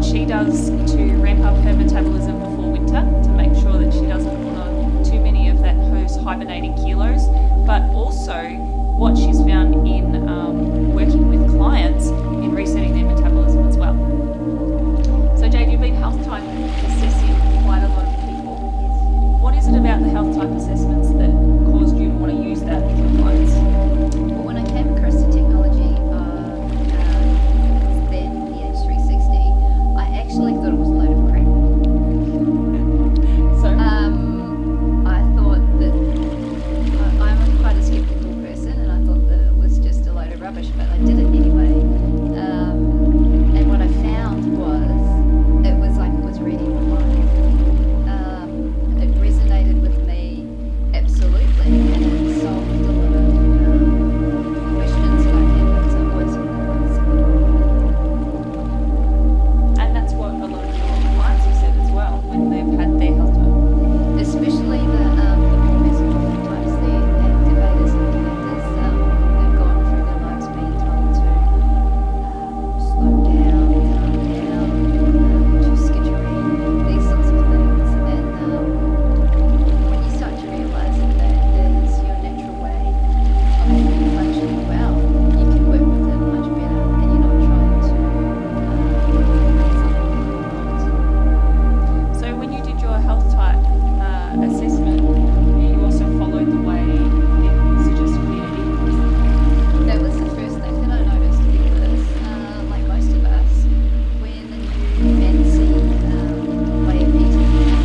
what she does to ramp up her metabolism before winter to make sure that she doesn't put on too many of those hibernating kilos, but also what she's found in working with clients in resetting their metabolism as well. So Jade, you've been health type assessing quite a lot of people. What is it about the health type assessments that caused you to want to use that with your clients? Well, when I came across the technology then the H360, I actually thought it was a load of crap. So I thought that I'm quite a skeptical person, and I thought that it was just a load of rubbish, but I did it anyway. And what I found it was like it was reading my mind. It resonated with me absolutely, and it solved a lot of questions that I had, because I always thought that was and that's what a lot of your clients have said as well when they've had their health type. especially the message types, the activators and connectors, they've gone through their lives being told to slow down, calm down, to schedule these sorts of things. And when you start to realise that that is your natural way of functioning well, you can work with it much better, and you're not trying to make something that you're not. So when you did your health type assessment, you also followed the way it suggested for you to eat. That was the first thing that I noticed, because, like most of us, when the new fancy way of eating came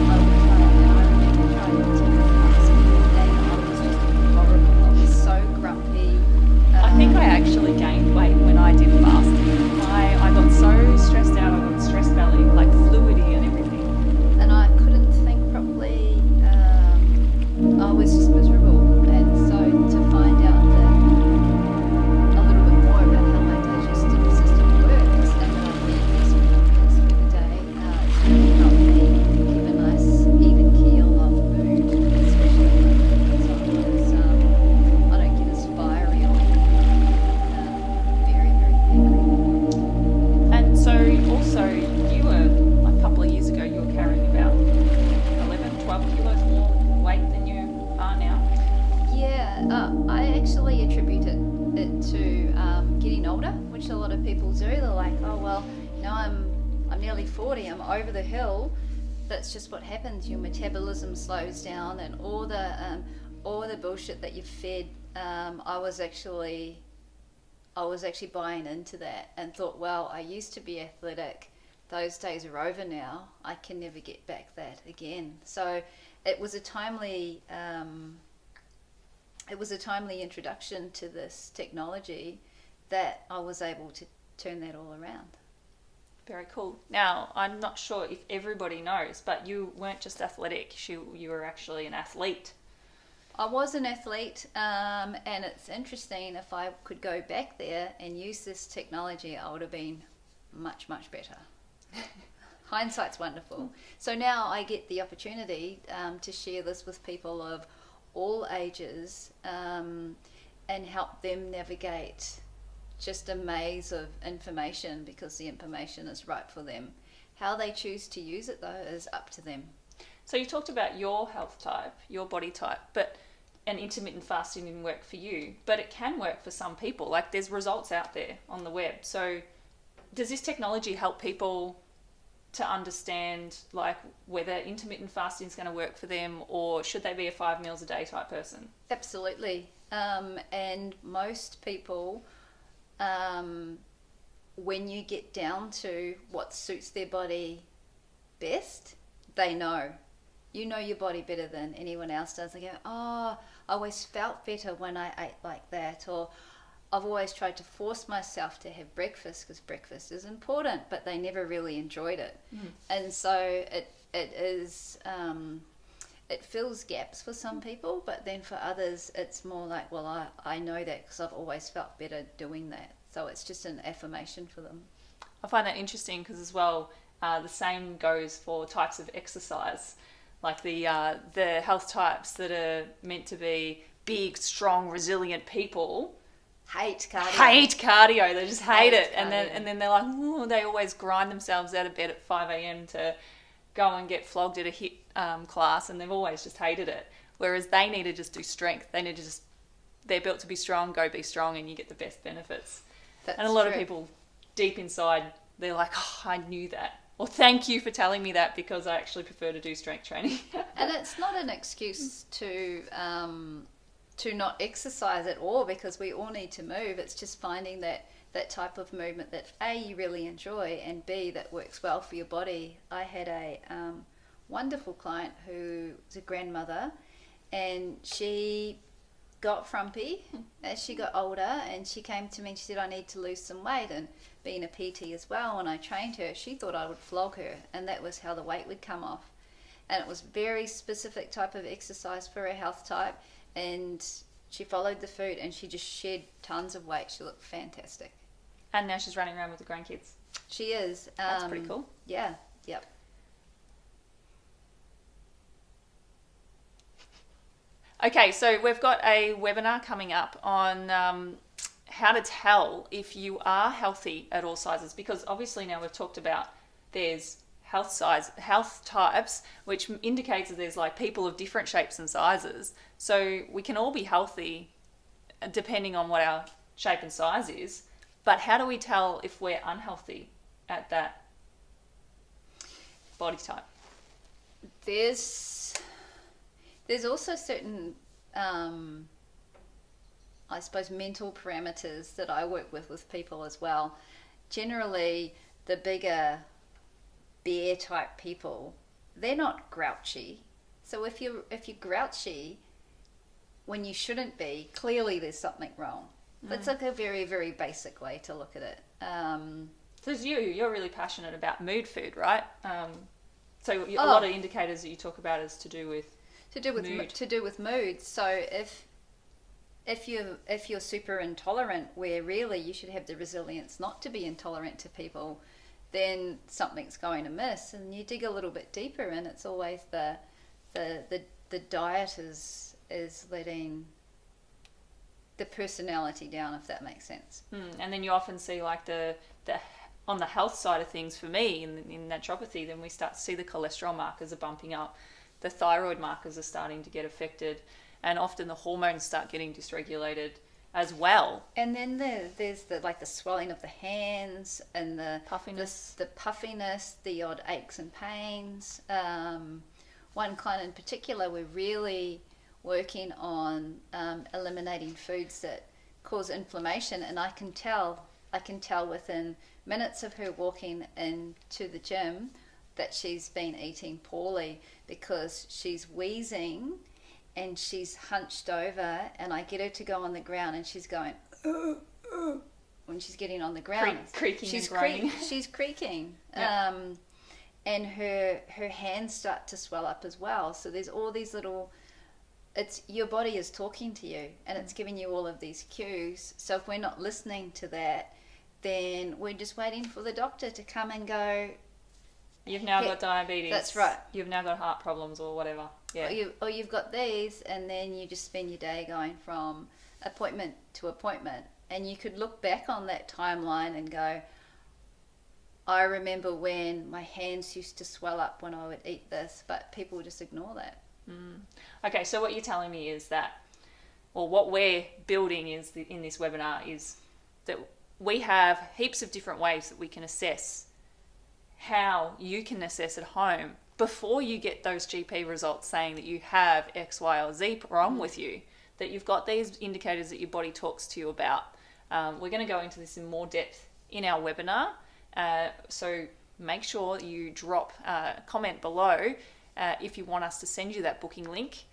about, I would try it, and I remember trying to 10 cups a day, and I was just horrible. I was so grumpy. I think I actually gained weight when I did fasting. I got so stressed out, I got stress belly, like fluidy and everything. And I couldn't think properly. I was just miserable, and so to find out that a little bit more about how my digestive system works, and that I need these nutrients through the day, it's really helped me keep a nice even keel of mood, especially because I don't get as fiery or very, very angry. And so also you were, a couple of years ago, you were carrying about 11, 12 kilos more weight than you are now. Yeah, I actually attribute it to getting older, which a lot of people do. They're like, oh well, I'm nearly 40, I'm over the hill. That's just what happens. Your metabolism slows down, and all the bullshit that you've fed. I was actually buying into that, and thought, well, I used to be athletic. Those days are over now. I can never get back that again. So it was a timely introduction to this technology that I was able to turn that all around. Very cool. Now, I'm not sure if everybody knows, but you weren't just athletic, you were actually an athlete. I was an athlete, and it's interesting, if I could go back there and use this technology, I would have been much, much better. Hindsight's wonderful. So now I get the opportunity to share this with people of all ages, and help them navigate just a maze of information, because the information is right for them. How they choose to use it, though, is up to them. So you talked about your health type, your body type, and intermittent fasting didn't work for you, but it can work for some people. Like, there's results out there on the web. So does this technology help people to understand, like, whether intermittent fasting is going to work for them, or should they be a 5 meals a day type person? Absolutely. And most people, when you get down to what suits their body best, they know. You know your body better than anyone else does. They go, oh, I always felt better when I ate like that, or I've always tried to force myself to have breakfast because breakfast is important, but they never really enjoyed it. And so it is, it fills gaps for some people, but then for others it's more like, well, I know that because I've always felt better doing that. So it's just an affirmation for them. I find that interesting because, as well, the same goes for types of exercise. Like the health types that are meant to be big, strong, resilient people hate cardio. Hate cardio. They just hate it. Cardio. And then they're like, ooh, they always grind themselves out of bed at 5 a.m. to go and get flogged at a HIIT class, and they've always just hated it. Whereas they need to just do strength. They need to just, they're built to be strong, go be strong, and you get the best benefits. And a lot of people deep inside, they're like, oh, I knew that. Well, thank you for telling me that, because I actually prefer to do strength training. And it's not an excuse to not exercise at all, because we all need to move. It's just finding that type of movement that A, you really enjoy, and B, that works well for your body. I had a wonderful client who was a grandmother, and she got frumpy as she got older, and she came to me and she said, I need to lose some weight. And being a PT as well, when I trained her, she thought I would flog her, and that was how the weight would come off. And it was very specific type of exercise for her health type, and she followed the food and she just shed tons of weight. She looked fantastic. And now she's running around with the grandkids. She is. That's pretty cool. Yeah, yep. Okay, so we've got a webinar coming up on how to tell if you are healthy at all sizes, because obviously now we've talked about there's health types, which indicates that there's like people of different shapes and sizes. So we can all be healthy depending on what our shape and size is, but how do we tell if we're unhealthy at that body type? There's also certain, I suppose, mental parameters that I work with people as well. Generally, the bigger bear type people, they're not grouchy. So if you're grouchy when you shouldn't be, clearly there's something wrong. That's like a very, very basic way to look at it. So you're really passionate about mood food, right? So a lot of indicators that you talk about is to do with mood. So if you're super intolerant, where really you should have the resilience not to be intolerant to people, then something's going amiss, and you dig a little bit deeper, and it's always the diet is letting the personality down, if that makes sense. And then you often see like the on the health side of things, for me in naturopathy, then we start to see the cholesterol markers are bumping up, the thyroid markers are starting to get affected, and often the hormones start getting dysregulated as well. And then there's the swelling of the hands and the puffiness, the odd aches and pains. One client in particular, we're really working on eliminating foods that cause inflammation, and I can tell within minutes of her walking into the gym that she's been eating poorly, because she's wheezing and she's hunched over, and I get her to go on the ground and she's going when she's getting on the ground, creaking and grinding. She's creaking. Yeah. And her hands start to swell up as well. So there's all these little, it's your body is talking to you, and it's giving you all of these cues. So if we're not listening to that, then we're just waiting for the doctor to come and go, you've now got diabetes. That's right. You've now got heart problems or whatever. Yeah. Or you've got these, and then you just spend your day going from appointment to appointment. And you could look back on that timeline and go, I remember when my hands used to swell up when I would eat this, but people just ignore that. Okay, so what you're telling me is that, or what we're building is in this webinar is that we have heaps of different ways that we can assess how you can assess at home before you get those GP results saying that you have X, Y, or Z wrong with you, that you've got these indicators that your body talks to you about. We're going to go into this in more depth in our webinar. So make sure you drop a comment below if you want us to send you that booking link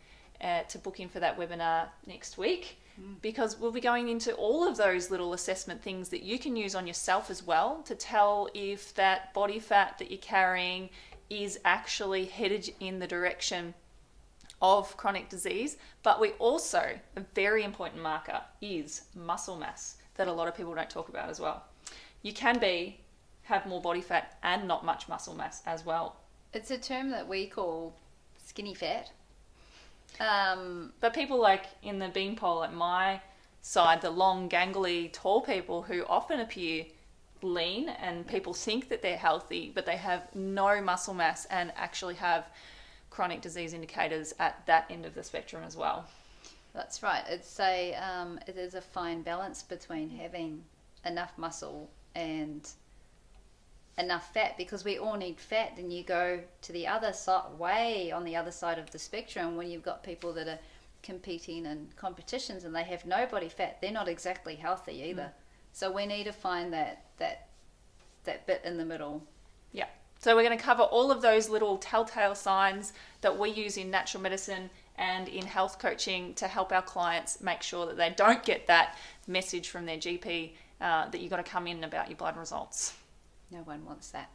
to book in for that webinar next week, because we'll be going into all of those little assessment things that you can use on yourself as well to tell if that body fat that you're carrying is actually headed in the direction of chronic disease. But we also, a very important marker is muscle mass that a lot of people don't talk about as well. You can have more body fat and not much muscle mass as well. It's a term that we call skinny fat. But people like in the beanpole, like my side, the long, gangly, tall people who often appear lean and people think that they're healthy, but they have no muscle mass and actually have chronic disease indicators at that end of the spectrum as well. That's right. It is a fine balance between having enough muscle and enough fat, because we all need fat. And you go to the other side, way on the other side of the spectrum, when you've got people that are competing in competitions and they have no body fat, they're not exactly healthy either. So we need to find that bit in the middle. Yeah. So we're going to cover all of those little telltale signs that we use in natural medicine and in health coaching to help our clients make sure that they don't get that message from their GP that you've got to come in about your blood results. No one wants that.